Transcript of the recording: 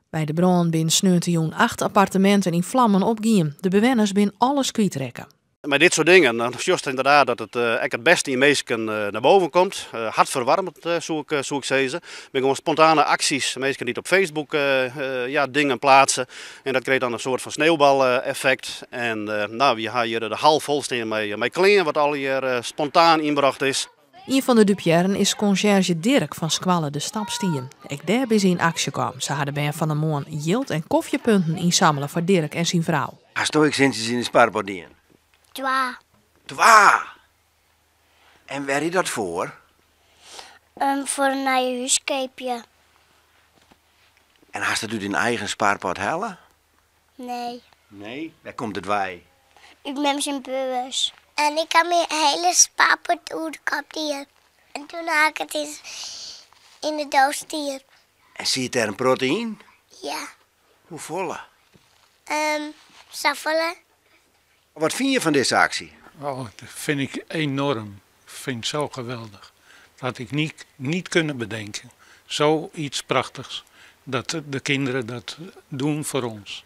Bij de brand binnen sneuntejoen 8 appartementen in vlammen opgien. De bewoners bin alles kwijtrekken. Met dit soort dingen, dan juist inderdaad dat het echt het beste in mensen naar boven komt. Hartverwarmend, zou ik zeggen. Ben gewoon spontane acties, mensen die op Facebook dingen plaatsen. En dat creëert dan een soort van sneeuwbaleffect. En we gaan hier de hal vol staan met kleding, wat al hier spontaan inbracht is. Een van de dupjaren is conciërge Dirk van Squalle de Stapstien. Ik daar bij ze in actie kwam. Ze hadden bij van de moon jild en koffiepunten inzamelen voor Dirk en zijn vrouw. Hast du centjes in de spaarpot in? 2. 2! En waar is dat voor? Voor een nieuw huiskeepje. En hast het u in eigen spaarpot halen? Nee. Nee. Daar komt het wij. Ik ben zijn beurs. En ik had mijn hele spaarpot uit de kap hier. En toen had ik het in de doos hier. En zit er een proteïne? Ja. Hoe volle? Saffelen. Wat vind je van deze actie? Oh, dat vind ik enorm. Ik vind het zo geweldig. Dat had ik niet kunnen bedenken. Zoiets prachtigs. Dat de kinderen dat doen voor ons.